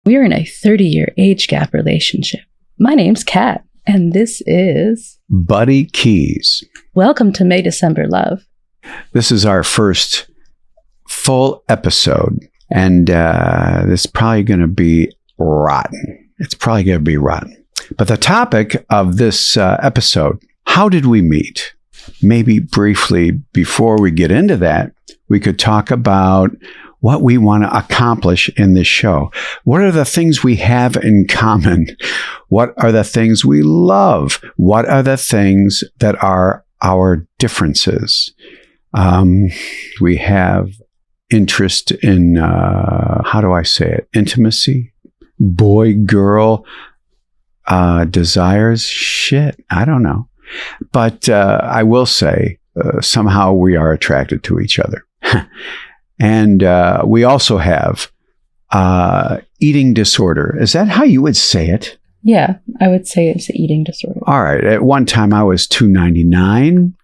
We're in a 30-year age gap relationship. My name's Kat, and this is Buddy Keys. Welcome to May December Love. This is our first full episode, and it's probably going to be rotten. It's probably going to be rotten. But the topic of this episode, how did we meet? Maybe briefly, before we get into that, we could talk about what we want to accomplish in this show. What are the things we have in common? What are the things we love? What are the things that are our differences? We have interest in, how do I say it? Intimacy, boy-girl desires. Shit, I don't know. But I will say, somehow we are attracted to each other. And we also have eating disorder. Is that how you would say it? Yeah, I would say it's an eating disorder. All right. At one time, I was $2.99.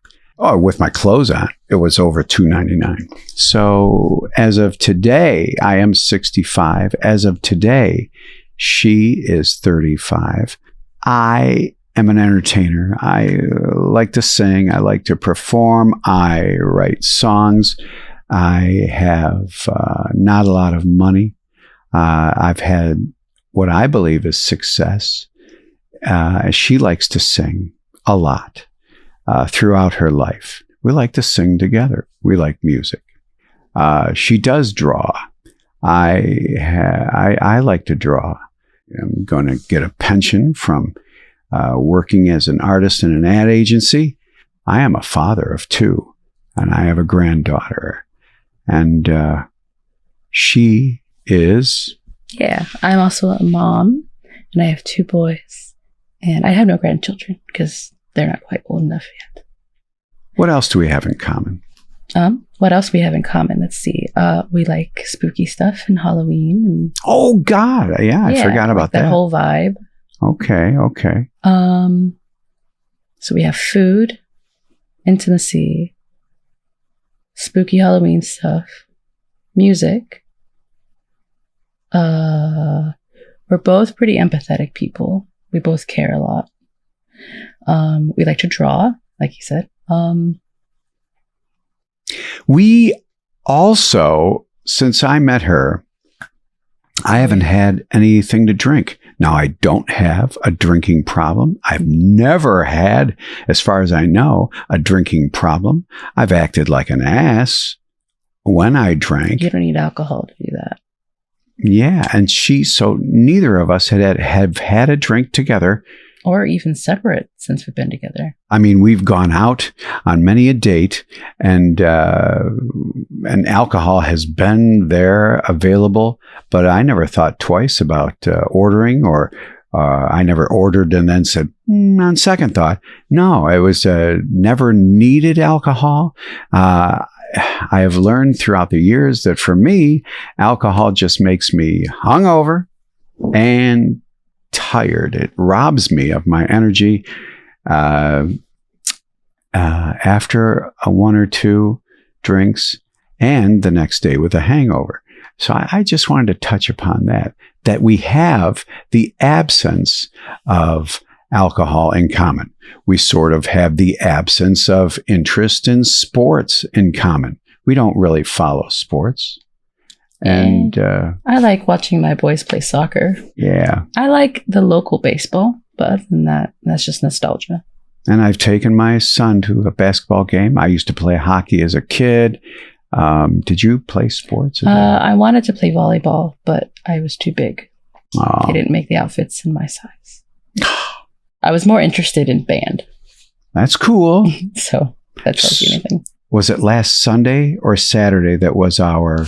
Oh, with my clothes on, it was over $2.99. So as of today, I am 65. As of today, she is 35. I am an entertainer. I like to sing. I like to perform. I write songs. I have not a lot of money. I've had what I believe is success. She likes to sing a lot throughout her life. We like to sing together. We like music. She does draw. I like to draw. I'm going to get a pension from working as an artist in an ad agency. I am a father of two, and I have a granddaughter. And she is? Yeah, I'm also a mom, and I have two boys. And I have no grandchildren because they're not quite old enough yet. What else do we have in common? What else we have in common? Let's see. We like spooky stuff and Halloween. And oh, God. Yeah, I forgot about that. That whole vibe. Okay. So we have food, intimacy, spooky Halloween stuff, music. We're both pretty empathetic people. We both care a lot. We like to draw, like you said. We also, since I met her, I haven't had anything to drink. Now, I don't have a drinking problem. I've never had, as far as I know, a drinking problem. I've acted like an ass when I drank. You don't need alcohol to do that. Yeah, and so neither of us have had a drink together. Or even separate since we've been together. I mean, we've gone out on many a date, and alcohol has been there available, but I never thought twice about ordering, or I never ordered and then said, on second thought, no, it was never needed alcohol. I have learned throughout the years that for me, alcohol just makes me hungover and tired. It robs me of my energy after one or two drinks and the next day with a hangover. So I just wanted to touch upon that we have the absence of alcohol in common. We sort of have the absence of interest in sports in common. We don't really follow sports. And I like watching my boys play soccer. Yeah. I like the local baseball, but other than that, that's just nostalgia. And I've taken my son to a basketball game. I used to play hockey as a kid. Did you play sports? I wanted to play volleyball, but I was too big. Oh. They didn't make the outfits in my size. I was more interested in band. That's cool. So that tells you anything. Was it last Sunday or Saturday that was our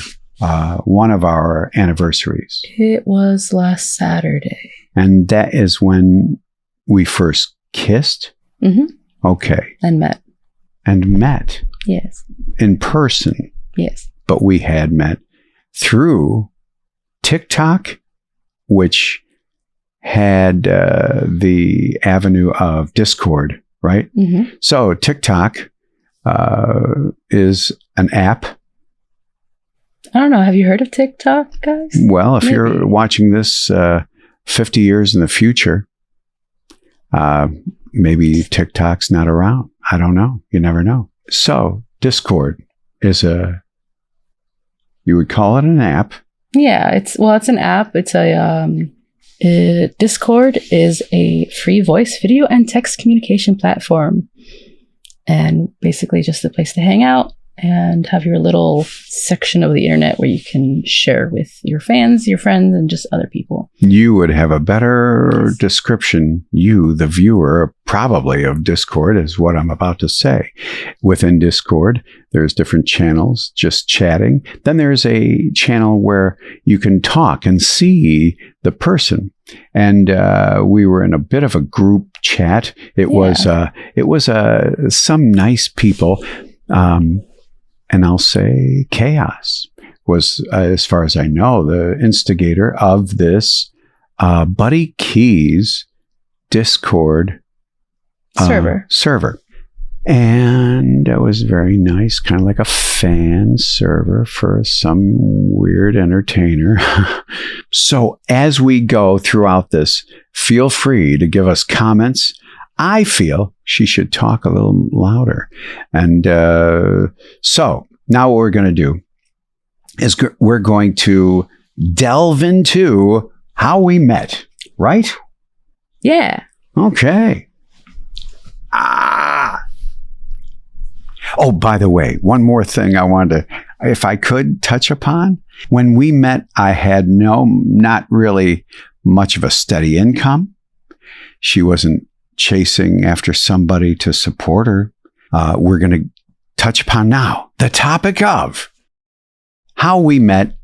one of our anniversaries? It was last Saturday. And that is when we first kissed? Mm-hmm. Okay. And met. Yes. In person. Yes. But we had met through TikTok, which had the avenue of Discord, right? Mm-hmm. So TikTok is an app I don't know. Have you heard of TikTok, guys? Well, if Maybe. you're watching this 50 years in the future, maybe TikTok's not around. I don't know. You never know. So Discord is you would call it an app. Yeah, it's an app. It's Discord is a free voice, video, and text communication platform, and basically just a place to hang out and have your little section of the internet where you can share with your fans, your friends, and just other people. You would have a better description, you, the viewer, probably of Discord, is what I'm about to say. Within Discord, there's different channels, just chatting. Then there's a channel where you can talk and see the person. And we were in a bit of a group chat. It was some nice people. And I'll say Chaos was, as far as I know, the instigator of this Buddy Keys Discord server. And it was very nice, kind of like a fan server for some weird entertainer. So as we go throughout this, feel free to give us comments. I feel she should talk a little louder. And so now what we're going to do is we're going to delve into how we met, right? Yeah. Okay. Oh, by the way, one more thing I wanted to, if I could touch upon. When we met, I had not really much of a steady income. She wasn't chasing after somebody to support her. We're going to touch upon now the topic of how we met.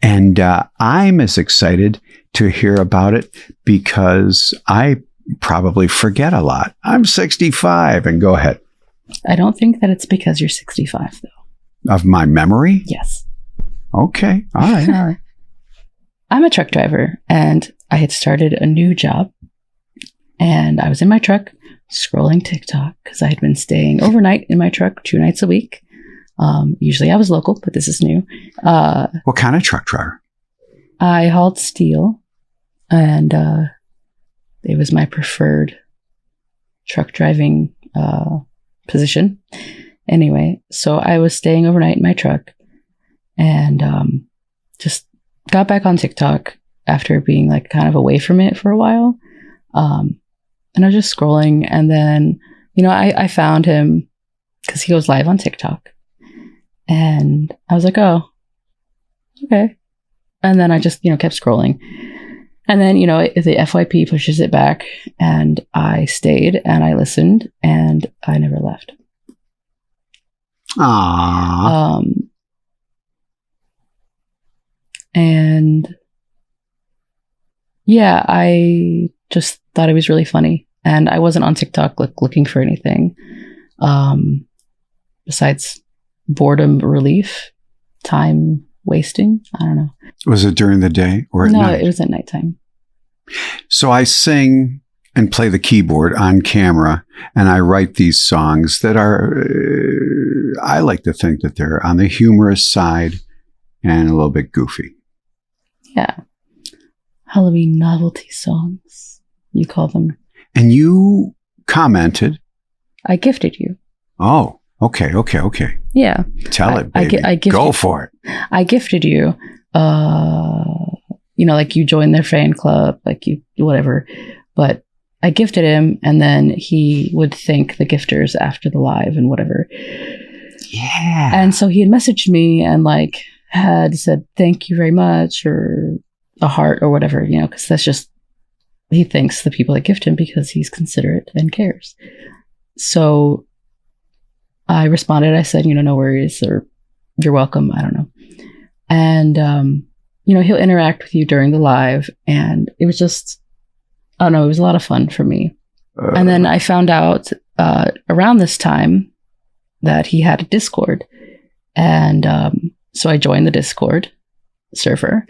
And I'm as excited to hear about it because I probably forget a lot. I'm 65, and go ahead. I don't think that it's because you're 65, though. Of my memory? Yes. Okay. All right. I'm a truck driver, and I had started a new job. And I was in my truck scrolling TikTok because I had been staying overnight in my truck 2 nights a week. Usually I was local, but this is new. What kind of truck driver? I hauled steel, and it was my preferred truck driving position. Anyway, so I was staying overnight in my truck and just got back on TikTok after being like kind of away from it for a while. And I was just scrolling, and then, I found him because he goes live on TikTok, and I was like, oh, okay. And then I just, kept scrolling, and then, the FYP pushes it back, and I stayed and I listened, and I never left. Aww. And yeah, I just thought it was really funny. And I wasn't on TikTok looking for anything besides boredom relief, time wasting. I don't know. Was it during the day or at night? No, it was at nighttime. So I sing and play the keyboard on camera, and I write these songs that are, I like to think that they're on the humorous side and a little bit goofy. Yeah. Halloween novelty songs, you call them. And you commented. I gifted you. Oh, okay. Yeah. Tell it, baby. Go for it. I gifted you, like you joined their fan club, like you, whatever. But I gifted him, and then he would thank the gifters after the live and whatever. Yeah. And so he had messaged me and had said, thank you very much, or a heart or whatever, because that's just, he thanks the people that gift him because he's considerate and cares. So I responded. I said, no worries, or you're welcome. I don't know. And, he'll interact with you during the live. And it was just, I don't know, it was a lot of fun for me. And then I found out around this time that he had a Discord. And so I joined the Discord server.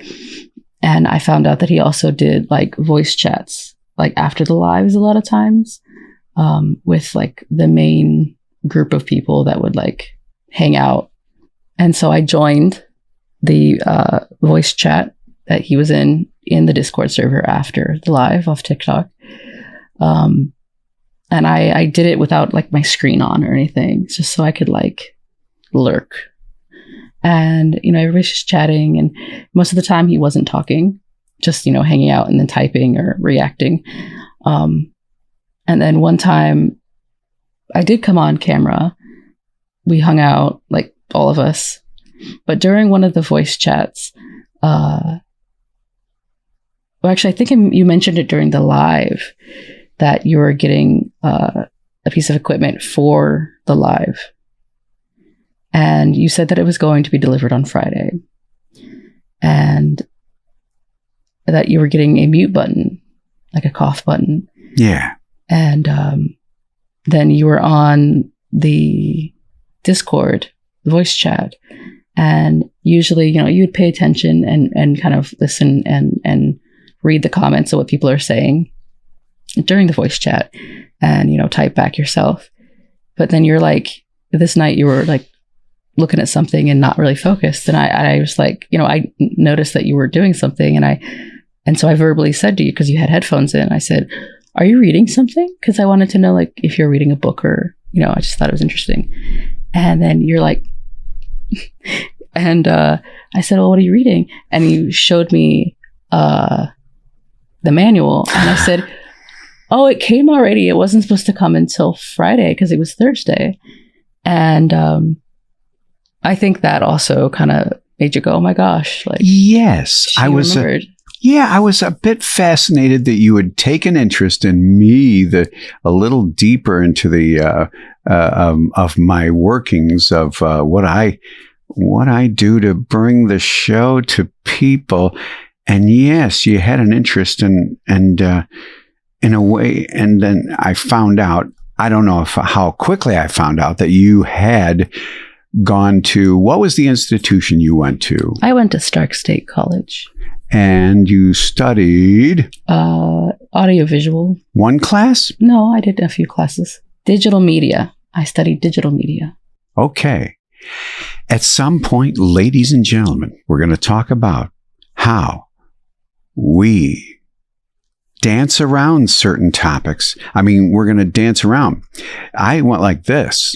And I found out that he also did voice chats, after the lives a lot of times, with the main group of people that would hang out. And so I joined the voice chat that he was in the Discord server after the live off TikTok. And I did it without like my screen on or anything, just so I could like lurk. And, everybody's just chatting. And most of the time he wasn't talking, just, hanging out and then typing or reacting. And then one time I did come on camera. We hung out, like all of us. But during one of the voice chats, well, actually, I think you mentioned it during the live that you were getting a piece of equipment for the live. And you said that it was going to be delivered on Friday. And that you were getting a mute button, like a cough button. Yeah. And then you were on the Discord voice chat. And usually, you'd pay attention and kind of listen and read the comments of what people are saying during the voice chat and, type back yourself. But then you're like, this night you were like looking at something and not really focused. And I was like, I noticed that you were doing something. And so I verbally said to you, because you had headphones in, I said, are you reading something? Because I wanted to know like if you're reading a book or, I just thought it was interesting. And then you're like, and I said, well, what are you reading? And you showed me the manual. And I said, oh, it came already. It wasn't supposed to come until Friday because it was Thursday. And I think that also kind of made you go, oh my gosh. Like, yes, I was. I was a bit fascinated that you had taken interest in me, a little deeper into the of my workings of what I do to bring the show to people. And yes, you had an interest in a way. And then I found out, I don't know how quickly I found out that you had gone to, what was the institution you went to? I went to Stark State College. And you studied? Audiovisual. One class? No, I did a few classes. Digital media. I studied digital media. Okay. At some point, ladies and gentlemen, we're going to talk about how we dance around certain topics. I mean, we're going to dance around. I went like this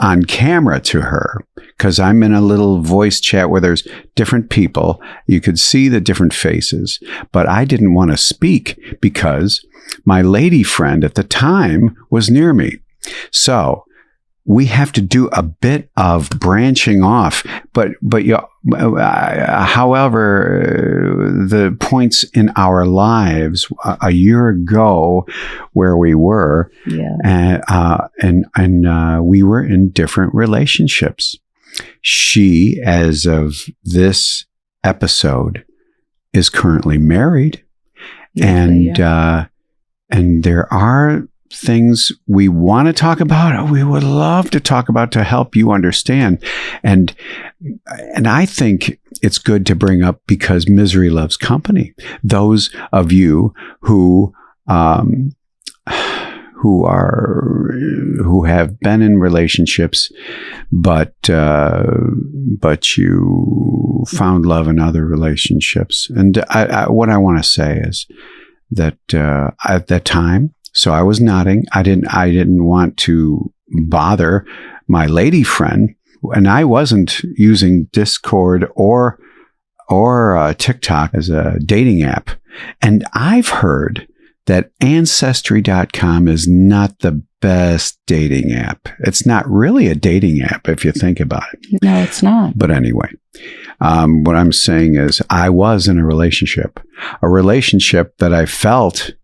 on camera to her because I'm in a little voice chat where there's different people. You could see the different faces, but I didn't want to speak because my lady friend at the time was near me. So we have to do a bit of branching off, but however, the points in our lives a year ago where we were, and we were in different relationships. She, as of this episode, is currently married, and there are things we want to talk about. We would love to talk about to help you understand. And I think it's good to bring up because misery loves company. Those of you who have been in relationships, but you found love in other relationships. And what I want to say is that at that time, so I was nodding. I didn't want to bother my lady friend, and I wasn't using Discord or TikTok as a dating app. And I've heard that Ancestry.com is not the best dating app. It's not really a dating app if you think about it. No, it's not. But anyway, what I'm saying is I was in a relationship that I felt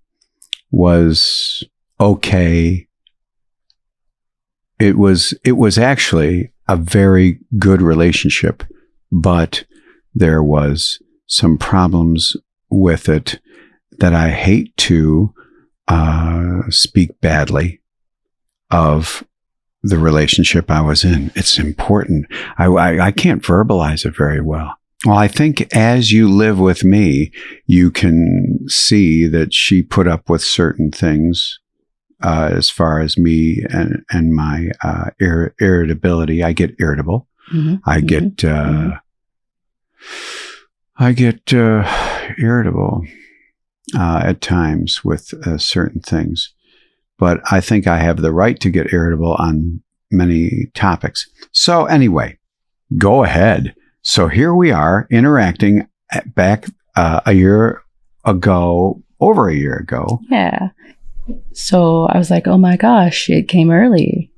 was okay. It was actually a very good relationship, but there was some problems with it that I hate to speak badly of the relationship I was in. It's important. I can't verbalize it very well. Well, I think as you live with me, you can see that she put up with certain things as far as me and my irritability. I get irritable. Mm-hmm. I get I get irritable at times with certain things, but I think I have the right to get irritable on many topics. So anyway, go ahead. So here we are interacting back over a year ago. Yeah. So I was like, oh my gosh, it came early.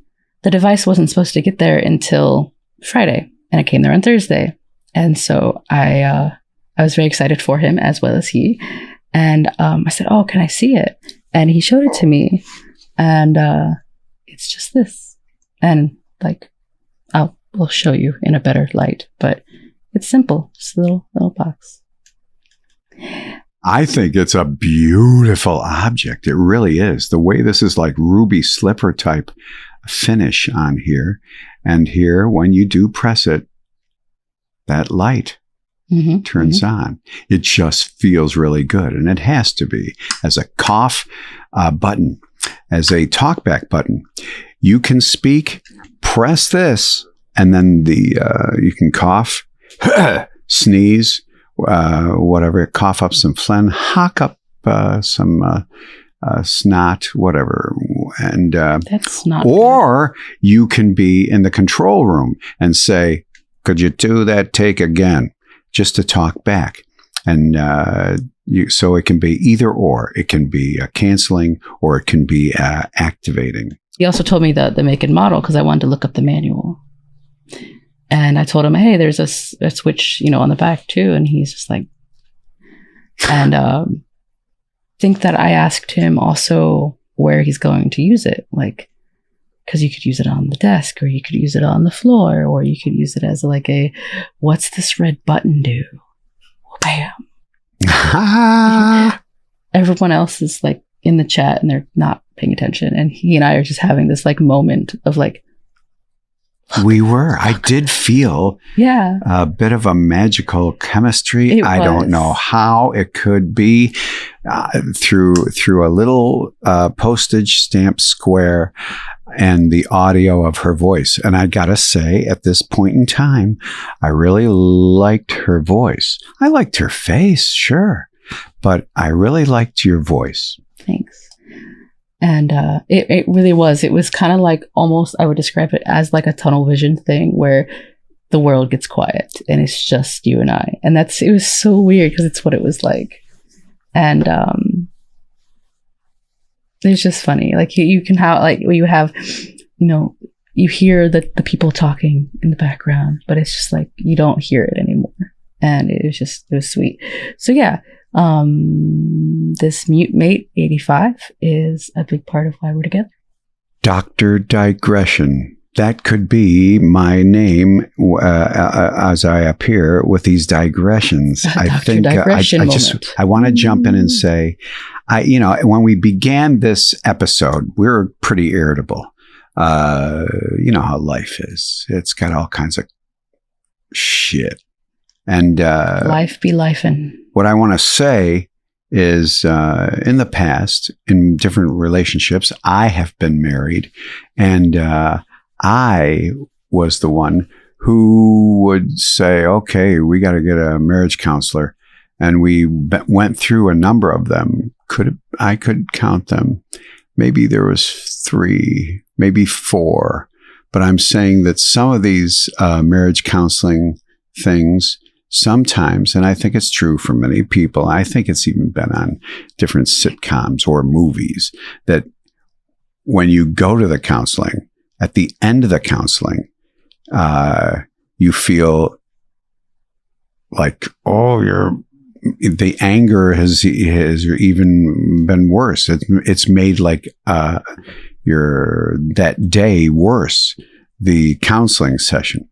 The device wasn't supposed to get there until Friday, and it came there on Thursday. And so I was very excited for him, as well as he. And I said, oh, can I see it? And he showed it to me. And it's just this. And like, we'll show you in a better light. But it's simple. Just a little box. I think it's a beautiful object. It really is. The way this is like ruby slipper type finish on here. And here, when you do press it, that light turns on. It just feels really good. And it has to be. As a cough button, as a talkback button, you can speak, press this, and then you can cough, sneeze, whatever, cough up some phlegm, hawk up some snot, whatever. And that's not or good. You can be in the control room and say, could you do that take again? Just to talk back. And so it can be either or. It can be canceling, or it can be activating. He also told me the make and model, because I wanted to look up the manual. And I told him, hey, there's a switch, on the back too. And he's just like, and think that I asked him also where he's going to use it. Like, because you could use it on the desk, or you could use it on the floor, or you could use it as like what's this red button do? Bam. Everyone else is like in the chat and they're not paying attention. And he and I are just having this like moment of like, I did feel a bit of a magical chemistry. I don't know how it could be through a little postage stamp square and the audio of her voice. And I gotta say, at this point in time, I really liked her voice. I liked her face, sure, but I really liked your voice. Thanks. And it really was. It was kind of like almost, I would describe it as like a tunnel vision thing where the world gets quiet and it's just you and I. And it was so weird because it's what it was like. And it's just funny. Like you can have, like, you have, you hear the people talking in the background, but it's just like you don't hear it anymore. And it was sweet. So yeah. This Mute Mate 85 is a big part of why we're together. Dr. Digression. That could be my name as I appear with these digressions. I think digression I want to jump in and say, when we began this episode, we were pretty irritable. You know how life is. It's got all kinds of shit. And life be lifing. What I want to say is in the past, in different relationships, I have been married, and I was the one who would say, okay, we got to get a marriage counselor. And we went through a number of them. I could count them. Maybe there was 3, maybe 4. But I'm saying that some of these marriage counseling things, sometimes, and I think it's true for many people, I think it's even been on different sitcoms or movies, that when you go to the counseling, at the end of the counseling, you feel like, the anger has even been worse. It's made like that day worse, the counseling session.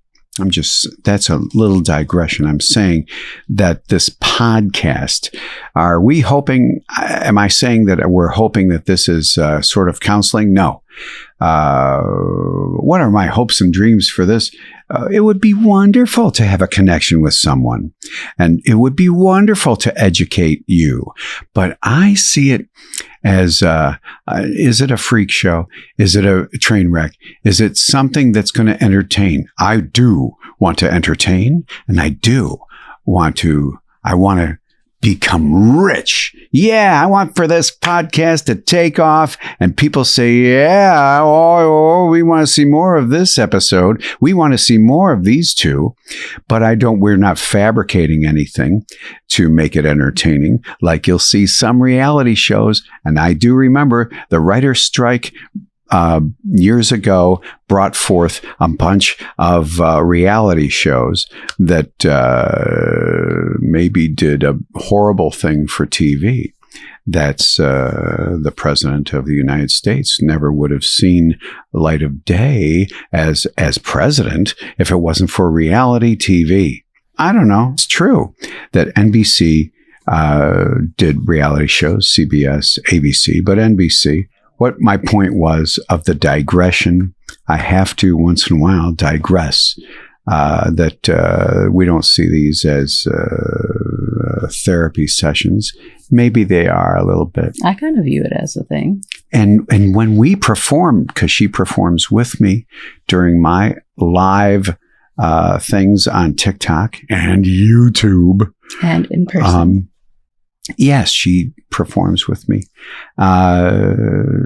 That's a little digression. I'm saying that this podcast, am I saying that we're hoping that this is sort of counseling? No. What are my hopes and dreams for this? It would be wonderful to have a connection with someone, and it would be wonderful to educate you. But I see it as, is it a freak show? Is it a train wreck? Is it something that's going to entertain? I do want to entertain, and I do want to become rich. Yeah, I want for this podcast to take off and people say, yeah, we want to see more of this episode. We want to see more of these two, but we're not fabricating anything to make it entertaining. Like you'll see some reality shows. And I do remember the writer's strike years ago brought forth a bunch of reality shows that maybe did a horrible thing for TV. That's the president of the United States never would have seen light of day as president if it wasn't for reality TV. I don't know. It's true that NBC did reality shows, CBS, ABC, but NBC. What my point was of the digression, I have to once in a while digress, that we don't see these as therapy sessions. Maybe they are a little bit. I kind of view it as a thing. And when we perform, because she performs with me during my live things on TikTok and YouTube. And in person. Yes, she performs with me.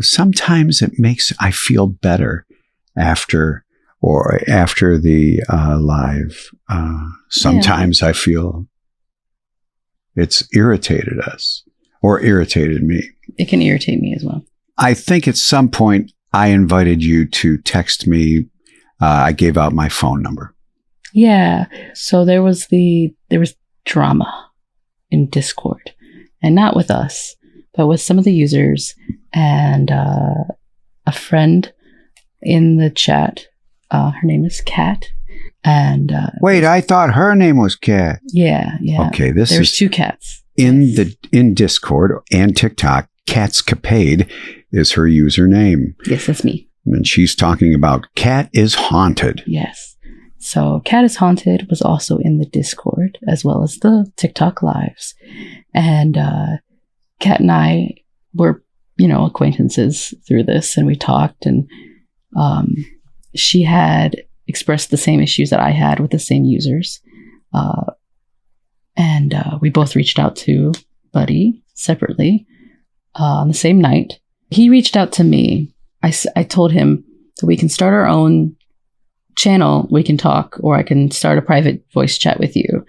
Sometimes I feel better after the live. Sometimes I feel it's irritated us or irritated me. It can irritate me as well. I think at some point I invited you to text me. I gave out my phone number. Yeah. So there was drama in Discord. And not with us, but with some of the users and a friend in the chat. Her name is Kat. And wait, I thought her name was Kat. Yeah. Okay, there's two cats in Discord and TikTok. Catscapade is her username. Yes, that's me. And she's talking about Cat is Haunted. Yes. So Cat is Haunted was also in the Discord as well as the TikTok lives. And Kat and I were, acquaintances through this, and we talked, and she had expressed the same issues that I had with the same users. And we both reached out to Buddy separately on the same night. He reached out to me. I told him that we can start our own channel, we can talk, or I can start a private voice chat with you.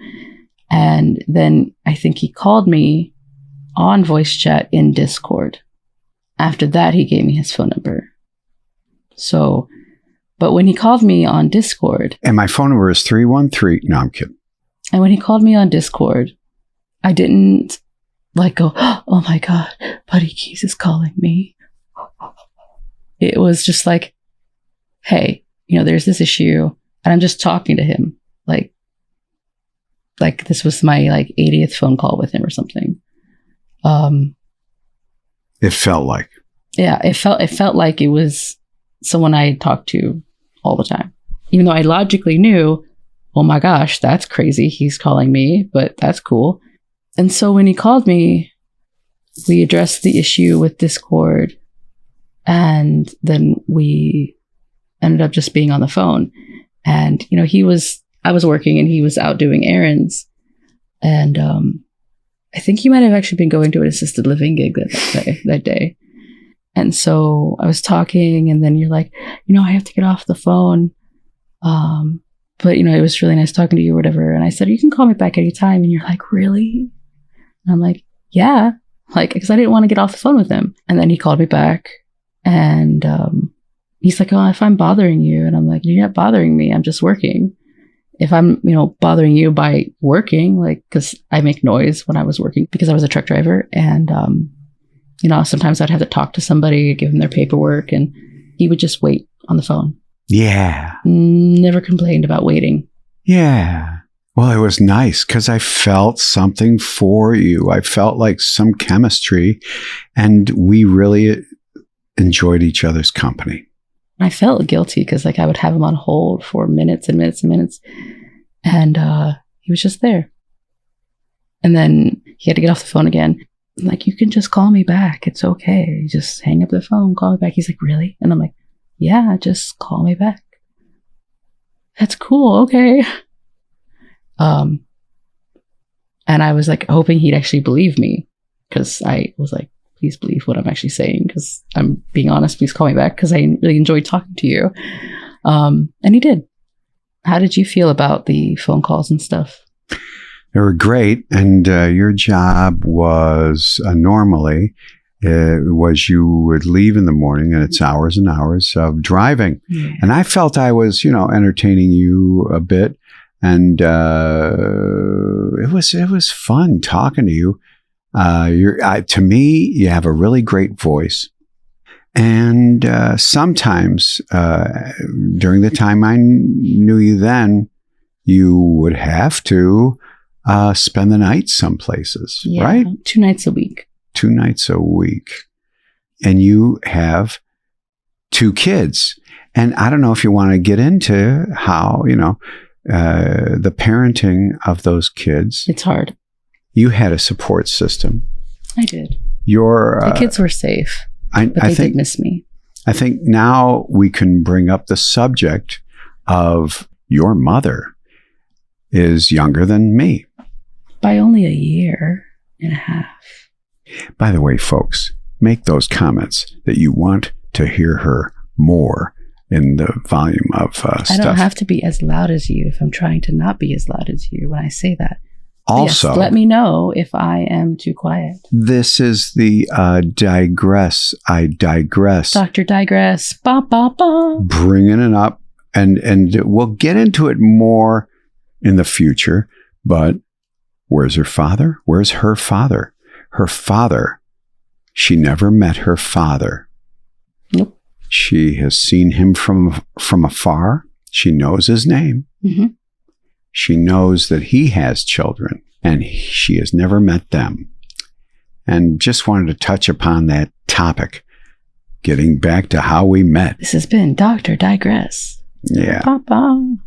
And then I think he called me on voice chat in Discord. After that, he gave me his phone number. So, but when he called me on Discord. And my phone number is 313. No, I'm kidding. And when he called me on Discord, I didn't go, oh my God, Buddy Keys is calling me. It was just like, hey, there's this issue, and I'm just talking to him. Like this was my 80th phone call with him or something. It felt like. Yeah, it felt like it was someone I talked to all the time. Even though I logically knew, oh my gosh, that's crazy. He's calling me, but that's cool. And so when he called me, we addressed the issue with Discord, and then we ended up just being on the phone. And, I was working and he was out doing errands. And I think he might have actually been going to an assisted living gig that day. And so I was talking, and then you're like, I have to get off the phone. But, it was really nice talking to you or whatever. And I said, you can call me back anytime. And you're like, really? And I'm like, yeah. Because I didn't want to get off the phone with him. And then he called me back, and he's like, oh, if I'm bothering you. And I'm like, you're not bothering me. I'm just working. If I'm, bothering you by working, because I make noise when I was working because I was a truck driver. And, sometimes I'd have to talk to somebody, give them their paperwork, and he would just wait on the phone. Yeah. Never complained about waiting. Yeah. Well, it was nice because I felt something for you. I felt like some chemistry, and we really enjoyed each other's company. I felt guilty because I would have him on hold for minutes and minutes and minutes. And he was just there. And then he had to get off the phone again. I'm like, you can just call me back. It's okay. You just hang up the phone, call me back. He's like, really? And I'm like, yeah, just call me back. That's cool. Okay. And I was like hoping he'd actually believe me, because I was like, please believe what I'm actually saying, because I'm being honest. Please call me back, because I really enjoyed talking to you. And he did. How did you feel about the phone calls and stuff? They were great. And your job was normally, you would leave in the morning, and it's hours and hours of driving. Yeah. And I felt I was, entertaining you a bit. And it was fun talking to you. To me, you have a really great voice. And sometimes during the time I knew you then, you would have to spend the night some places, right? 2 nights a week. 2 nights a week. And you have 2 kids. And I don't know if you want to get into how, the parenting of those kids. It's hard. You had a support system. I did. The kids were safe, but they did miss me. I think now we can bring up the subject of your mother is younger than me. By only a year and a half. By the way, folks, make those comments that you want to hear her more in the volume of stuff. I don't have to be as loud as you if I'm trying to not be as loud as you when I say that. Also, yes, let me know if I am too quiet. This is the digress. I digress. Dr. Digress. Ba, ba, ba. Bringing it up. And we'll get into it more in the future. But where's her father? Where's her father? Her father. She never met her father. Nope. She has seen him from afar. She knows his name. Mm-hmm. She knows that he has children, and she has never met them. And just wanted to touch upon that topic, getting back to how we met. This has been Dr. Digress. Yeah. Papa.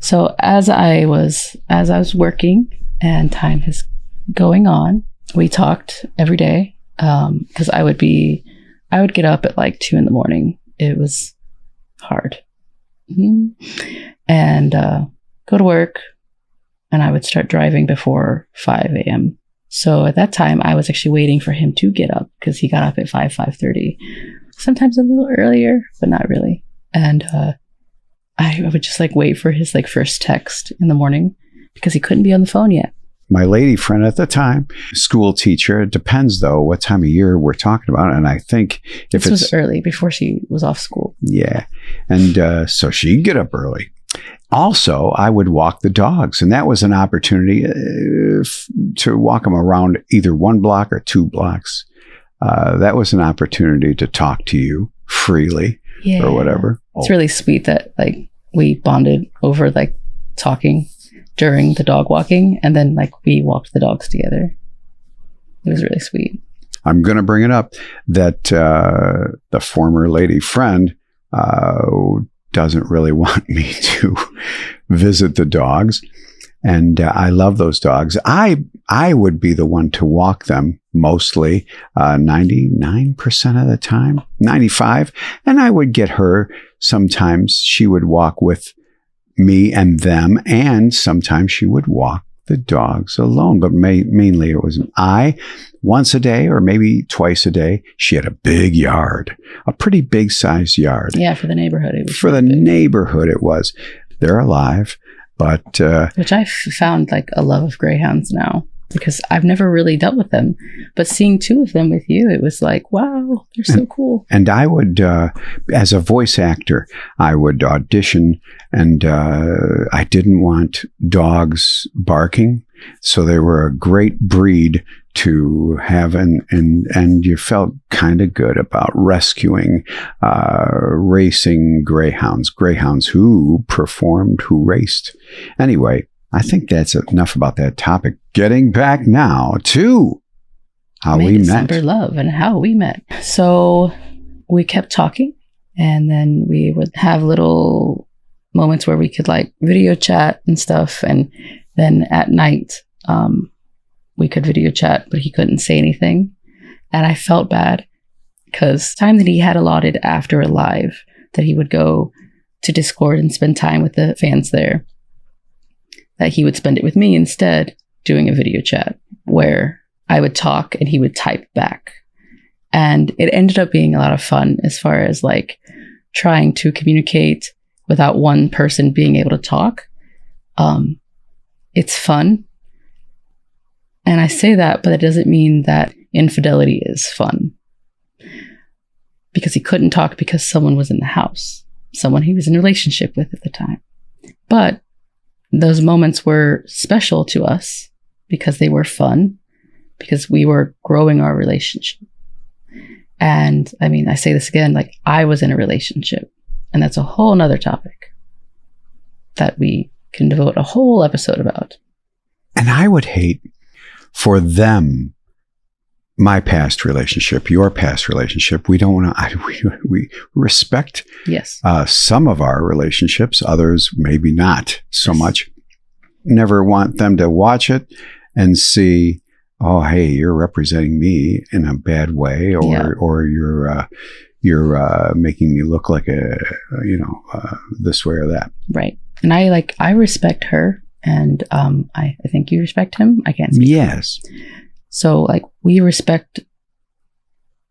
So as I was working and time is going on, we talked every day. Because I would get up at like 2 a.m. It was hard. Mm-hmm. And go to work, and I would start driving before 5 a.m. So at that time, I was actually waiting for him to get up, because he got up at 5:30, sometimes a little earlier, but not really. And I would just like wait for his like first text in the morning, because he couldn't be on the phone yet. My lady friend at the time, school teacher. It depends, though, what time of year we're talking about. And I think if this was early, before she was off school. Yeah. And so she'd get up early. Also, I would walk the dogs. And that was an opportunity to walk them around either 1 block or 2 blocks. That was an opportunity to talk to you freely or whatever. It's really sweet that like we bonded over like talking during the dog walking, and then like we walked the dogs together. It was really sweet. I'm going to bring it up that the former lady friend doesn't really want me to visit the dogs. And I love those dogs. I would be the one to walk them mostly 99% of the time, 95. And I would get her. Sometimes she would walk with me and them, and sometimes she would walk the dogs alone. But mainly it was I, once a day or maybe twice a day. She had a big yard, a pretty big sized yard. Yeah, for the neighborhood. It was for the neighborhood, it was. They're alive, but which I found like a love of greyhounds now, because I've never really dealt with them. But seeing 2 of them with you, it was like, wow, they're so cool. And I would, as a voice actor, I would audition, and I didn't want dogs barking. So they were a great breed to have, and you felt kind of good about rescuing racing greyhounds who performed, who raced. Anyway, I think that's enough about that topic. Getting back now to how we met. December love and how we met. So we kept talking, and then we would have little moments where we could like video chat and stuff. And then at night, we could video chat, but he couldn't say anything. And I felt bad, because time that he had allotted after a live, that he would go to Discord and spend time with the fans there. that he would spend it with me instead, doing a video chat where I would talk and he would type back. And it ended up being a lot of fun as far as like trying to communicate without one person being able to talk. It's fun. And I say that, but it doesn't mean that infidelity is fun. Because he couldn't talk because someone was in the house, someone he was in a relationship with at the time. But those moments were special to us because they were fun, because we were growing our relationship. And I mean, I say this again, like I was in a relationship, and that's a whole nother topic that we can devote a whole episode about. And I would hate for them, my past relationship, your past relationship. We don't want to, we respect yes. Some of our relationships, others maybe not so yes. much. Never want them to watch it and see, oh, hey, you're representing me in a bad way, or you're making me look like this way or that. Right. And I respect her, and I think you respect him. I can't speak. Yes. So like we respect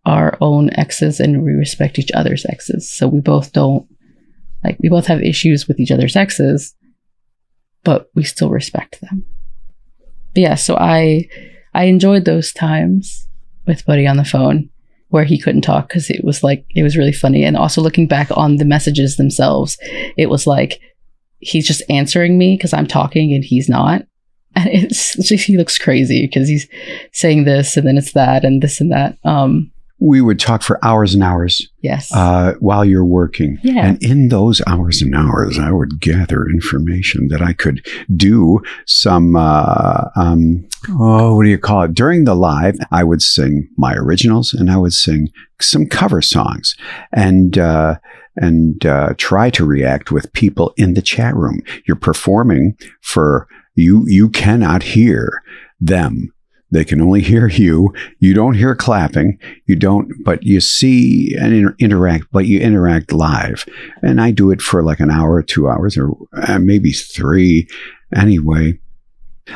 our own exes and we respect each other's exes. So we both have issues with each other's exes, but we still respect them. But yeah, so I enjoyed those times with Buddy on the phone where he couldn't talk because it was really funny. And also looking back on the messages themselves, it was like he's just answering me because I'm talking and he's not. And he looks crazy because he's saying this and then it's that and this and that. We would talk for hours and hours. Yes. While you're working. Yeah. And in those hours and hours, I would gather information that I could do some, what do you call it? During the live, I would sing my originals and I would sing some cover songs and try to react with people in the chat room. You're performing for you cannot hear them. They can only hear you. You don't hear clapping. You don't, but you see and interact, but you interact live. And I do it for like an hour, 2 hours, or maybe 3. Anyway,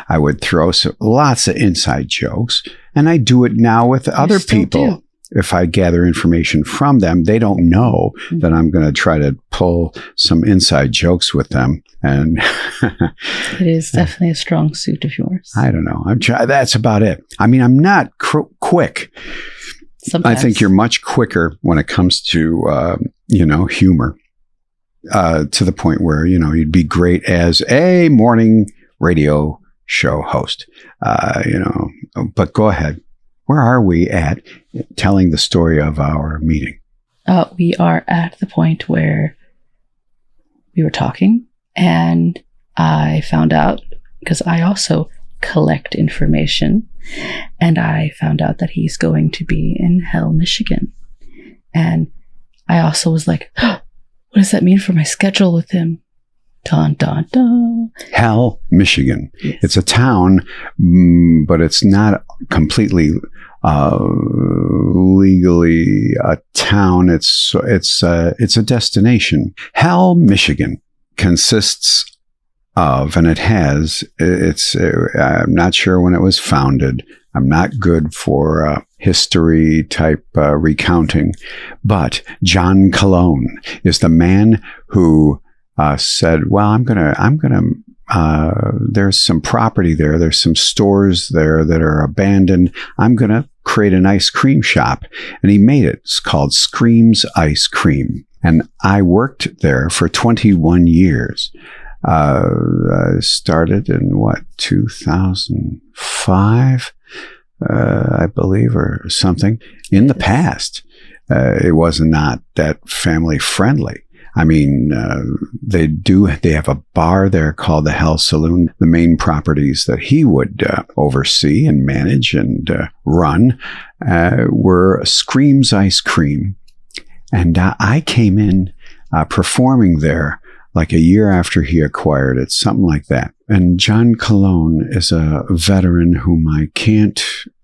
I would throw lots of inside jokes. And I do it now with other people. If I gather information from them, they don't know that I'm going to try to pull some inside jokes with them. And it is definitely a strong suit of yours. I don't know. That's about it. I mean, I'm not quick. Sometimes. I think you're much quicker when it comes to, humor, to the point where, you'd be great as a morning radio show host, but go ahead. Where are we at telling the story of our meeting? We are at the point where we were talking and I found out, because I also collect information, and I found out that he's going to be in Hell, Michigan. And I also was like, oh, what does that mean for my schedule with him? Dun, dun, dun. Hell, Michigan. Yes. It's a town, but it's not completely legally a town. It's a destination. Hell, Michigan consists of, and I'm not sure when it was founded. I'm not good for history type recounting, but John Cologne is the man who said, well, I'm gonna, there's some property there. There's some stores there that are abandoned. I'm going to create an ice cream shop. And he made it. It's called Scream's Ice Cream. And I worked there for 21 years. Started in 2005, I believe, or something. In the past, it was not that family friendly. I mean, they have a bar there called the Hell Saloon. The main properties that he would oversee and manage and run were Scream's Ice Cream. And I came in performing there like a year after he acquired it, something like that. And John Cologne is a veteran whom I can't,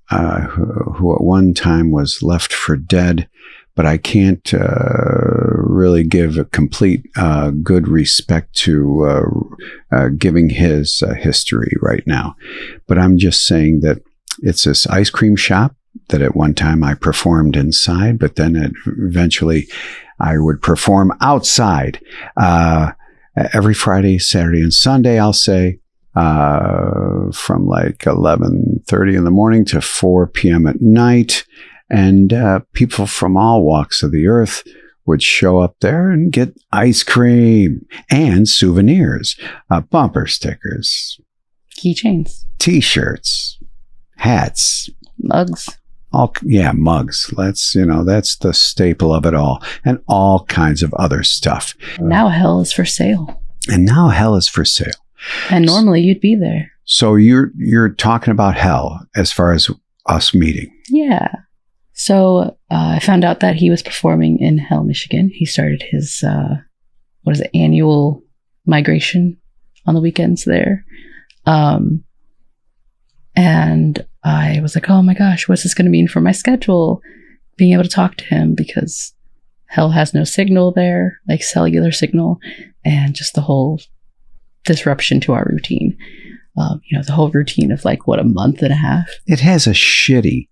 who at one time was left for dead, but I can't really give a complete good respect to giving his history right now. But I'm just saying that it's this ice cream shop that at one time I performed inside, but then eventually I would perform outside. Every Friday, Saturday, and Sunday, I'll say, from like 11:30 in the morning to 4 p.m. at night. And people from all walks of the earth would show up there and get ice cream and souvenirs, bumper stickers, Keychains, T-shirts, hats, mugs. Mugs. That's the staple of it all, and all kinds of other stuff. And now hell is for sale. And normally you'd be there. So you're talking about hell as far as us meeting. Yeah. So I found out that he was performing in Hell, Michigan. He started his annual migration on the weekends there. And I was like, oh my gosh, what's this going to mean for my schedule? Being able to talk to him, because hell has no signal there, like cellular signal, and just the whole disruption to our routine. The whole routine of like, a month and a half. It has a shitty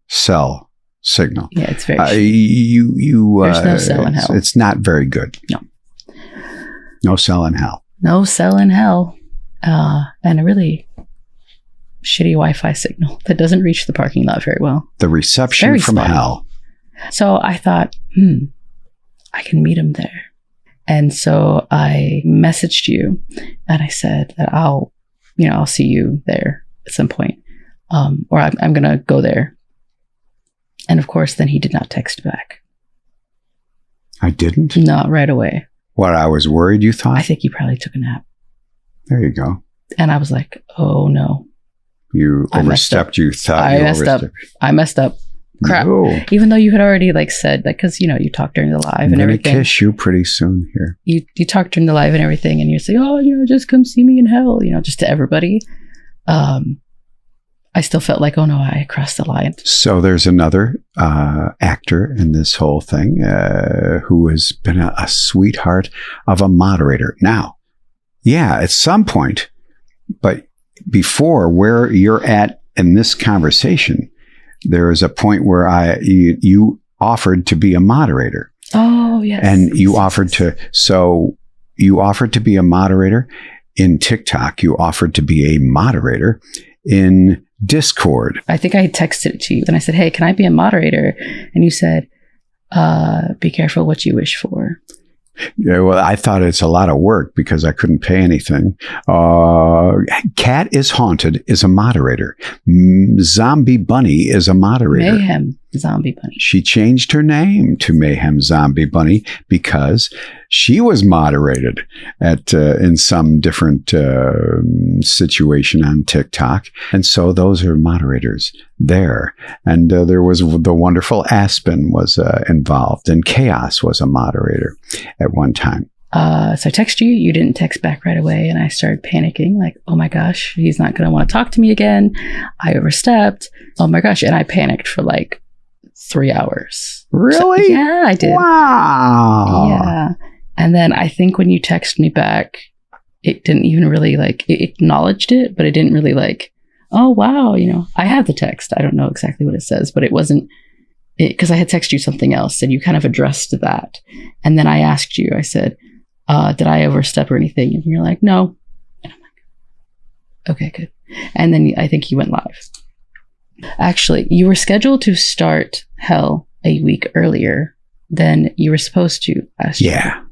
cell signal. Yeah, it's very There's no cell in hell. It's not very good. No cell in hell. No cell in hell. And a really shitty Wi-Fi signal that doesn't reach the parking lot very well. The reception from hell. So I thought, I can meet him there. And so I messaged you and I said that I'll see you there at some point. Or I'm going to go there. And of course, then he did not text back. I didn't? Not right away. What, I was worried, you thought? I think he probably took a nap. There you go. And I was like, oh no. You overstepped. You thought I you messed overstepped. I messed up. Crap. No. Even though you had already said, because you talked during the live and everything. I'm going to kiss you pretty soon here. You talked during the live and everything, and you say, oh, just come see me in hell, just to everybody. I still felt like, oh no, I crossed the line. So there's another actor in this whole thing who has been a sweetheart of a moderator. Now, yeah, at some point, but before where you're at in this conversation, there is a point where you offered to be a moderator. Oh, yes. And you offered to be a moderator in TikTok. You offered to be a moderator in Discord. I think I texted it to you and I said, hey, can I be a moderator? And you said, be careful what you wish for. Yeah, well, I thought it's a lot of work because I couldn't pay anything. Cat is Haunted is a moderator. Zombie Bunny is a moderator. Mayhem Zombie Bunny. She changed her name to Mayhem Zombie Bunny because she was moderated in some different situation on TikTok. And so those are moderators there. And there was the wonderful Aspen was involved, and Chaos was a moderator at one time. So I texted you. You didn't text back right away. And I started panicking like, oh my gosh, he's not going to want to talk to me again. I overstepped. Oh my gosh. And I panicked for like 3 hours. Really? So, yeah, I did. Wow. Yeah. And then I think when you texted me back, it didn't even really it acknowledged it, but it didn't really oh, wow. I have the text. I don't know exactly what it says, but it wasn't because I had texted you something else and you kind of addressed that. And then I asked you, I said, did I overstep or anything? And you're like, no. And I'm like, okay, good. And then I think you went live. Actually, you were scheduled to start Hell a week earlier than you were supposed to last year. Yeah.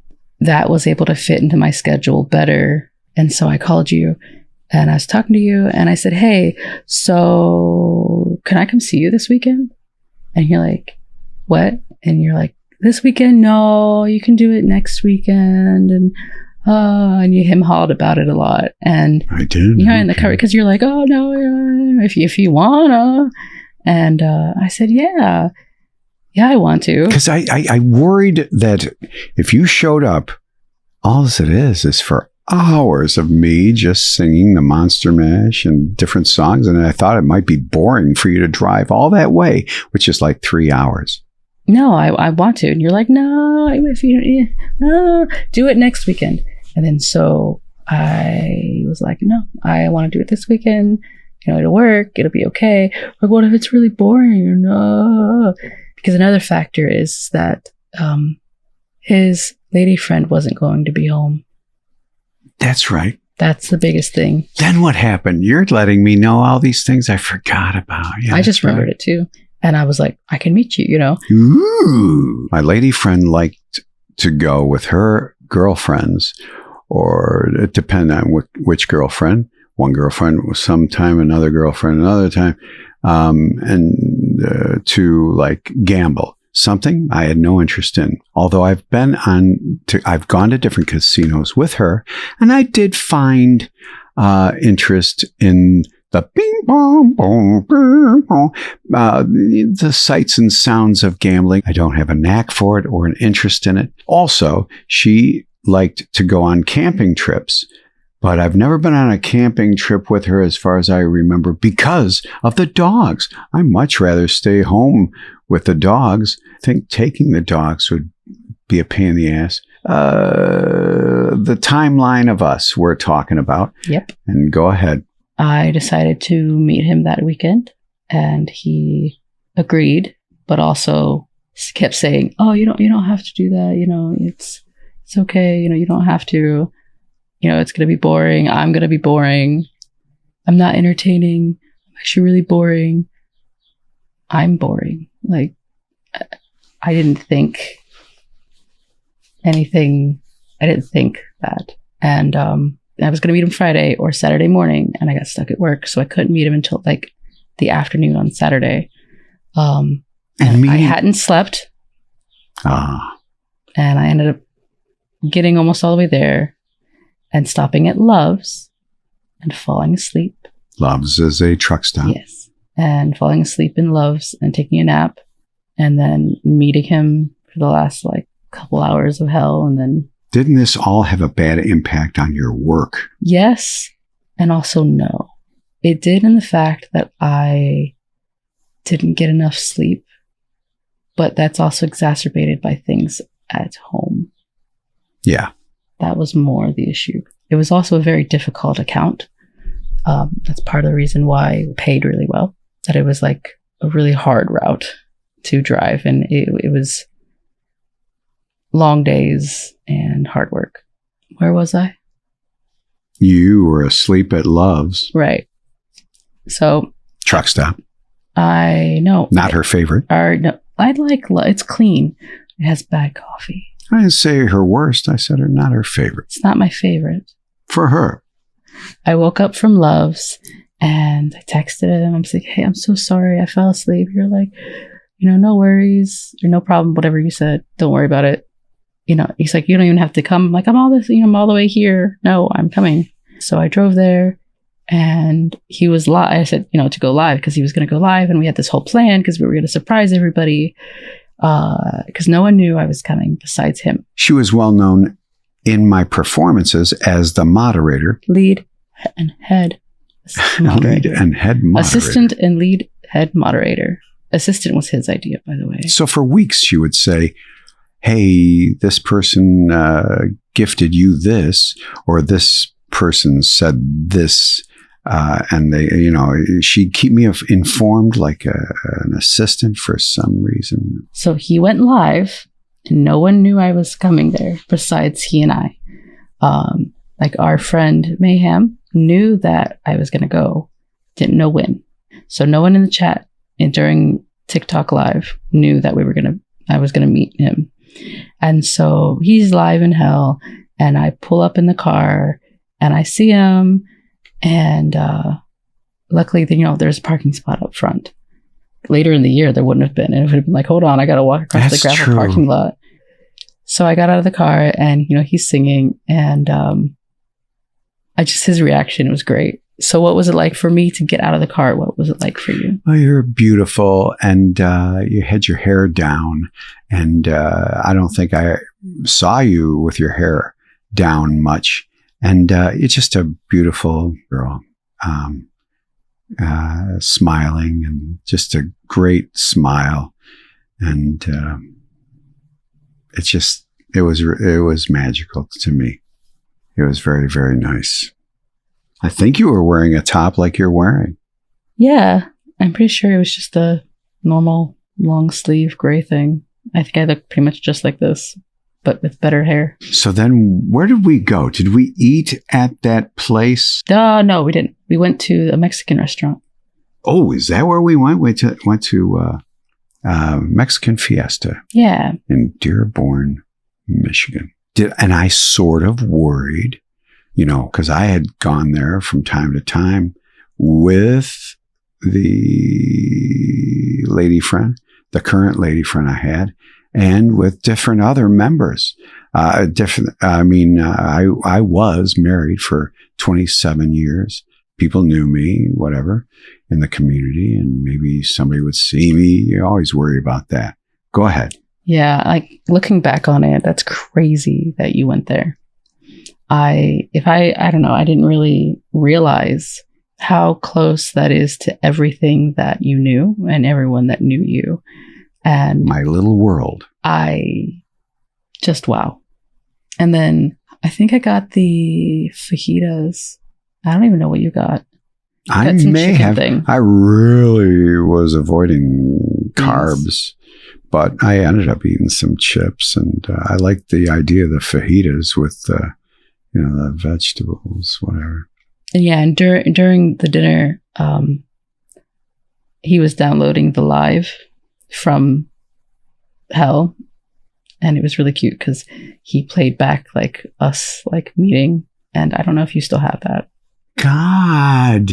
That was able to fit into my schedule better. And so I called you and I was talking to you and I said, hey, so can I come see you this weekend? And you're like, what? And you're like, this weekend? No, you can do it next weekend. And you hem-hawed about it a lot. And I did. In the cover, because you're like, oh no, if you wanna. And I said, yeah, I want to. Because I worried that if you showed up, all it is for hours of me just singing the Monster Mash and different songs. And I thought it might be boring for you to drive all that way, which is like 3 hours. no, I want to. And you're like, no, if you no, do it next weekend. And then so I was like, no, I want to do it this weekend. It'll work. It'll be okay. Or what if it's really boring? Or no. Because another factor is that his lady friend wasn't going to be home. That's right. That's the biggest thing. Then what happened? You're letting me know all these things I forgot about. Yeah, I just remembered it too. And I was like, I can meet you, Ooh. My lady friend liked to go with her girlfriends, or it depended on which girlfriend. One girlfriend was sometime, another girlfriend another time, and to like gamble. Something I had no interest in. Although I've gone to different casinos with her, and I did find interest in the bing bong bong, bing, bong, the sights and sounds of gambling. I don't have a knack for it or an interest in it. Also, she liked to go on camping trips, but I've never been on a camping trip with her as far as I remember because of the dogs. I much rather stay home with the dogs. I think taking the dogs would be a pain in the ass. The timeline of us we're talking about. Yep. And go ahead. I decided to meet him that weekend, and he agreed, but also kept saying, "Oh, you don't have to do that. It's okay. You don't have to. It's going to be boring. I'm going to be boring. I'm not entertaining. I'm actually really boring. I'm boring." Like, I didn't think anything. I didn't think that. And I was going to meet him Friday or Saturday morning, and I got stuck at work, so I couldn't meet him until like the afternoon on Saturday. And I hadn't slept. And I ended up getting almost all the way there and stopping at Love's and falling asleep. Love's is a truck stop. Yes. And falling asleep in Love's and taking a nap, and then meeting him for the last like couple hours of hell. And then didn't this all have a bad impact on your work? Yes. And also no. It did in the fact that I didn't get enough sleep, but that's also exacerbated by things at home. Yeah. That was more the issue. It was also a very difficult account. That's part of the reason why it paid really well, that it was like a really hard route to drive. And it was long days and hard work. Where was I? You were asleep at Love's. Right. So. Truck stop. I know. Not her favorite. No, I like it's clean. It has bad coffee. I didn't say her worst. I said not her favorite. It's not my favorite. For her. I woke up from Love's and I texted him. I'm like, hey, I'm so sorry. I fell asleep. You're like, no worries. Or no problem. Whatever you said. Don't worry about it. He's like, you don't even have to come. I'm like, I'm all the way here. No, I'm coming. So I drove there and he was live. I said, to go live because he was going to go live. And we had this whole plan because we were going to surprise everybody because no one knew I was coming besides him. She was well known in my performances as the moderator. Lead and head moderator. Lead and head moderator. Assistant and lead head moderator. Assistant was his idea, by the way. So for weeks she would say, hey, this person gifted you this, or this person said this, and they, she'd keep me informed like an assistant for some reason. So he went live, and no one knew I was coming there besides he and I. Like our friend Mayhem knew that I was going to go, didn't know when. So no one in the chat and during TikTok live knew that I was going to meet him. And so he's live in hell, and I pull up in the car and I see him, and luckily, there's a parking spot up front. Later in the year, there wouldn't have been. And it would have been like, hold on, I got to walk across the gravel parking lot. So I got out of the car, and, he's singing, and his reaction was great. So what was it like for me to get out of the car? What was it like for you? Oh, you're beautiful, and you had your hair down, and I don't think I saw you with your hair down much, and you're just a beautiful girl, smiling, and just a great smile, And it was magical to me. It was very, very nice. I think you were wearing a top like you're wearing. Yeah, I'm pretty sure it was just a normal long sleeve gray thing. I think I look pretty much just like this, but with better hair. So then where did we go? Did we eat at that place? No, we didn't. We went to a Mexican restaurant. Oh, is that where we went? We went to Mexican Fiesta. Yeah. In Dearborn, Michigan. And I sort of worried, because I had gone there from time to time with the lady friend, the current lady friend I had, and with different other members. I was married for 27 years. People knew me, whatever, in the community, and maybe somebody would see me. You always worry about that. Go ahead. Yeah, like looking back on it, that's crazy that you went there. I don't know, I didn't really realize how close that is to everything that you knew and everyone that knew you. And my little world. Wow. And then I think I got the fajitas. I don't even know what you got. I may have. I really was avoiding carbs, but I ended up eating some chips, and I liked the idea of the fajitas with the vegetables, whatever. And yeah, and during the dinner, he was downloading the live from hell, and it was really cute because he played back like us like meeting, and I don't know if you still have that. God,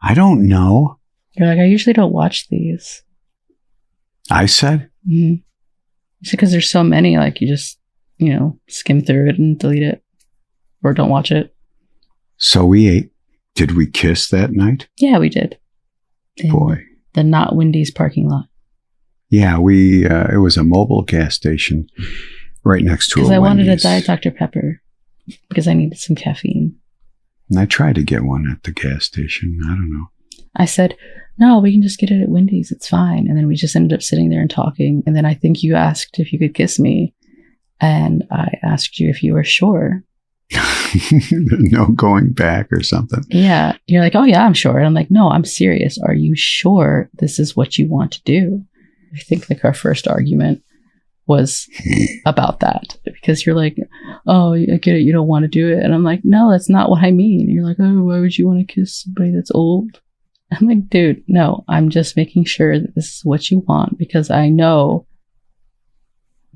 I don't know. You're like, I usually don't watch these. I said? Mm-hmm. It's because there's so many, like you just, skim through it and delete it or don't watch it. So we ate. Did we kiss that night? Yeah, we did. Boy. The Not Wendy's parking lot. Yeah, it was a mobile gas station right next to a Wendy's. Because I wanted a Diet Dr. Pepper because I needed some caffeine. And I tried to get one at the gas station. I don't know. I said, no, we can just get it at Wendy's. It's fine. And then we just ended up sitting there and talking. And then I think you asked if you could kiss me. And I asked you if you were sure. No going back or something. Yeah. You're like, oh, yeah, I'm sure. And I'm like, no, I'm serious. Are you sure this is what you want to do? I think like our first argument was about that, because you're like, oh, I get it, you don't want to do it. And I'm like, no, that's not what I mean. And you're like, oh, why would you want to kiss somebody that's old? I'm like, dude, no, I'm just making sure that this is what you want because I know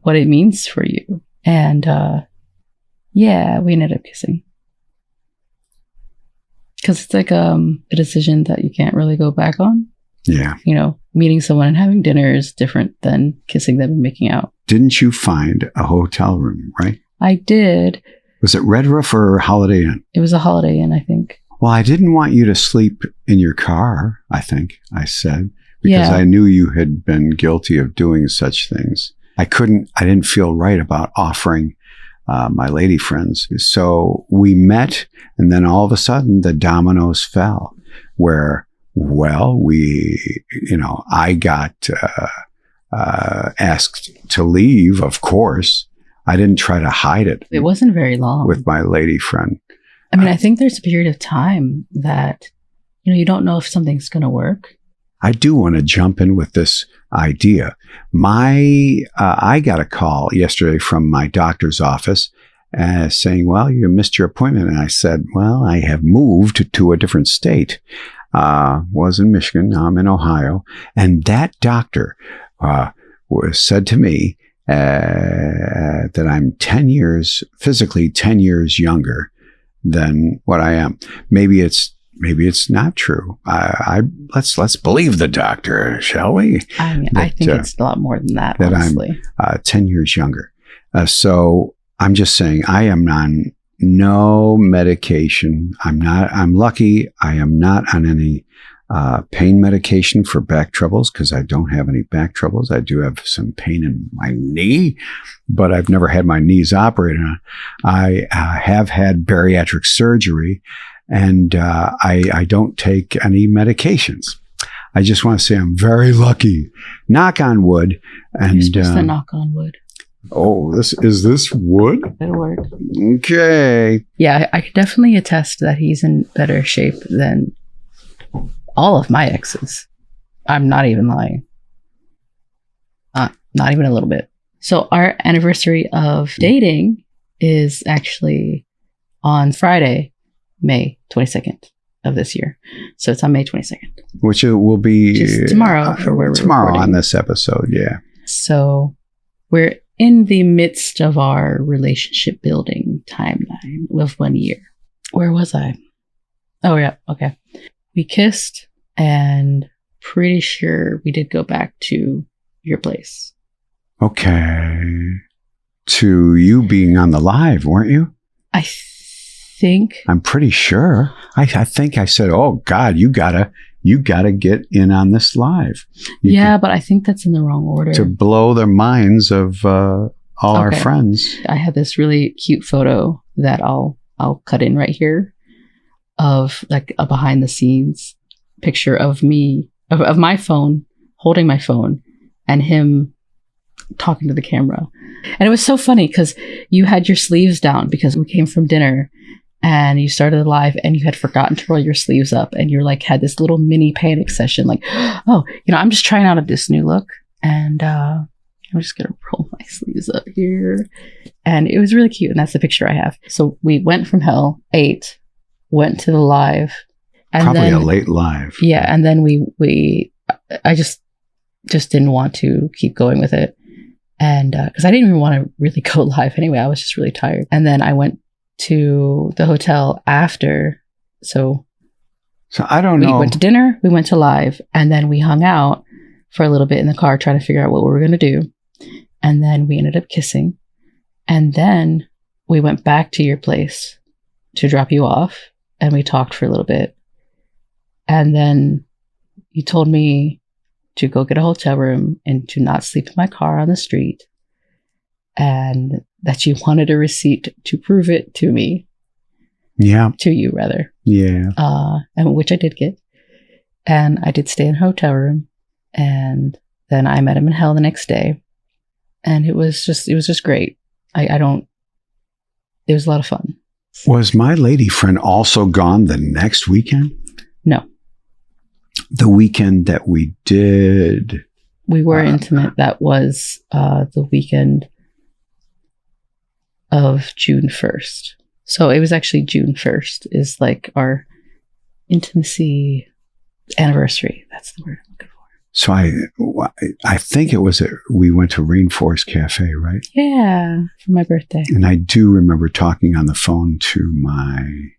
what it means for you. And yeah, we ended up kissing because it's like a decision that you can't really go back on. Yeah. Meeting someone and having dinner is different than kissing them and making out. Didn't you find a hotel room, right? I did. Was it Red Roof or Holiday Inn? It was a Holiday Inn, I think. Well, I didn't want you to sleep in your car, I think I said, because I knew you had been guilty of doing such things. I didn't feel right about offering my lady friends. So we met, and then all of a sudden the dominoes fell where, well, I got asked to leave, of course. I didn't try to hide it. It wasn't very long. With my lady friend. I mean, I think there's a period of time that, you don't know if something's going to work. I do want to jump in with this idea. I got a call yesterday from my doctor's office saying, well, you missed your appointment. And I said, well, I have moved to a different state. Was in Michigan. Now I'm in Ohio. And that doctor said to me that I'm physically 10 years younger than what I am. Maybe it's not true. Let's believe the doctor, shall we? I think it's a lot more than that, honestly. I'm 10 years younger. So I'm just saying I am on no medication. I'm lucky. I am not on any pain medication for back troubles because I don't have any back troubles. I do have some pain in my knee, but I've never had my knees operated on. I have had bariatric surgery, and I don't take any medications. I just want to say I'm very lucky. Knock on wood. And You're supposed to knock on wood. oh, is this wood? It'll work. Okay. Yeah, I could definitely attest that he's in better shape than all of my exes. I'm not even lying. Not even a little bit. So our anniversary of dating is actually on Friday, May 22nd of this year. So it's on May 22nd. Which it will be Just tomorrow for where we're tomorrow recording. on this episode. Yeah. So we're in the midst of our relationship building timeline of 1 year. Where was I? Oh, yeah. Okay. We kissed and pretty sure we did go back to your place. Okay. To you being on the live, weren't you? I think. I'm pretty sure. I think I said, "Oh God, you gotta get in on this live." Yeah, but I think that's in the wrong order. To blow the minds of all our friends. I have this really cute photo that I'll cut in right here of like a behind the scenes picture of me of my phone holding my phone and him talking to the camera. And it was so funny because you had your sleeves down because we came from dinner and you started the live and you had forgotten to roll your sleeves up and you're like had this little mini panic session like, oh, I'm just trying out this new look and I'm just gonna roll my sleeves up here. And it was really cute, and that's the picture I have. So we went from hell, ate, went to the live, and probably then, a late live. Yeah, and then I just didn't want to keep going with it. And because I didn't even want to really go live anyway, I was just really tired. And then I went to the hotel after. So I don't know. We went to dinner, we went to live, and then we hung out for a little bit in the car trying to figure out what we were going to do. And then we ended up kissing. And then we went back to your place to drop you off. And we talked for a little bit. And then you told me to go get a hotel room and to not sleep in my car on the street. And that you wanted a receipt to prove it to me. Yeah. To you, rather. Yeah. And which I did get. And I did stay in a hotel room. And then I met him in hell the next day. And it was just great. It was a lot of fun. Was my lady friend also gone the next weekend? No. The weekend that we did. We were intimate. That was the weekend of June 1st. So it was actually June 1st is like our intimacy anniversary. That's the word I'm looking for. So I think it was we went to Rainforest Cafe, right? Yeah, for my birthday. And I do remember talking on the phone to my...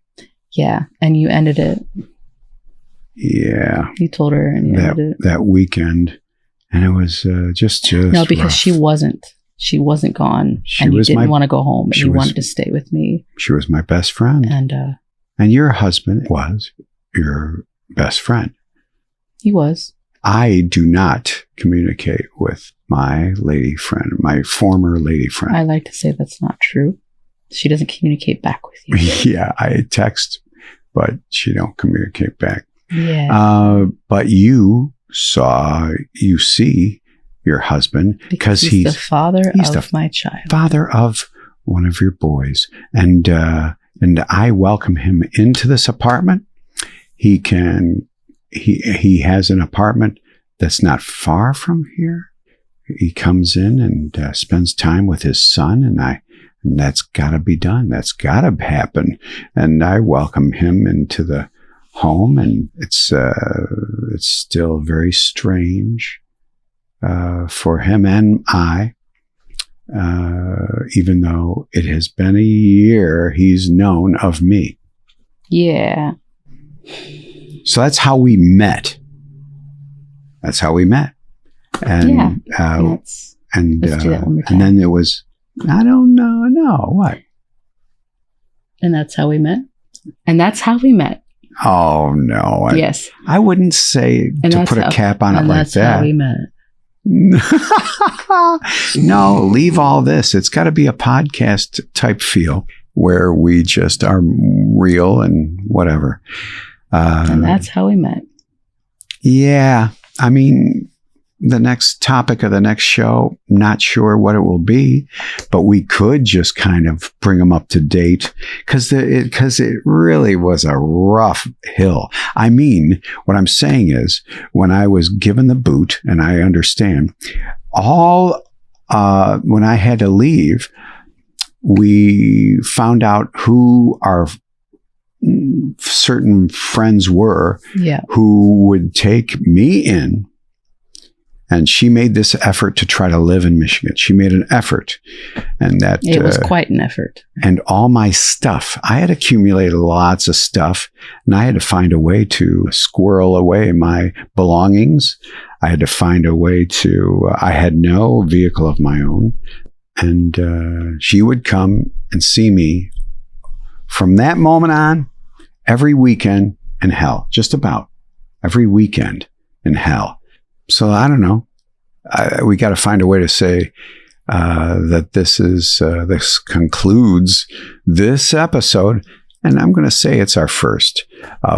Yeah, and you ended it. Yeah. You told her and you ended it. That weekend. And it was just no, because rough. she wasn't gone. And you didn't want to go home. And you wanted to stay with me. She was my best friend. And your husband was your best friend. He was. I do not communicate with my lady friend, my former lady friend. I like to say that's not true. She doesn't communicate back with you. Yeah, I text, but she don't communicate back. Yeah. But you see your husband because he's the father of my child. Father of one of your boys. And I welcome him into this apartment. He has an apartment that's not far from here. He comes in and spends time with his son, and that's got to be done. That's got to happen. And I welcome him into the home, and it's still very strange for him and I. Even though it has been a year, he's known of me. Yeah. So that's how we met. And let's do that one more time. And then there was, I don't know, what? And that's how we met. And that's how we met. Oh no! Yes, I wouldn't say to put a cap on it like that. That's how we met. No, leave all this. It's got to be a podcast type feel where we just are real and whatever. And that's how we met. Yeah. I mean, the next topic of the next show, not sure what it will be, but we could just kind of bring them up to date because it really was a rough hill. I mean, what I'm saying is when I was given the boot, and I understand, when I had to leave, we found out who our certain friends were who would take me in. And she made this effort to try to live in Michigan. She made an effort. And that it was quite an effort. And all my stuff, I had accumulated lots of stuff, and I had to find a way to squirrel away my belongings. I had to find a way I had no vehicle of my own. And she would come and see me from that moment on, every weekend in hell, just about every weekend in hell. So I don't know. We got to find a way to say that this concludes this episode, and I'm going to say it's our first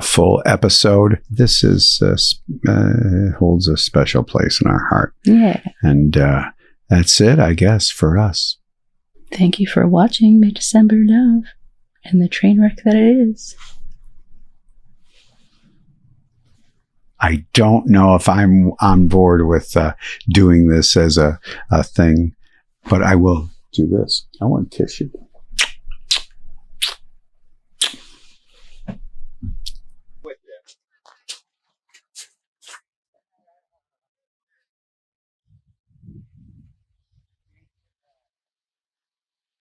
full episode. This holds a special place in our heart. Yeah, and that's it, I guess, for us. Thank you for watching May December Love and the train wreck that it is. I don't know if I'm on board with doing this as a thing, but I will do this. I want to kiss you.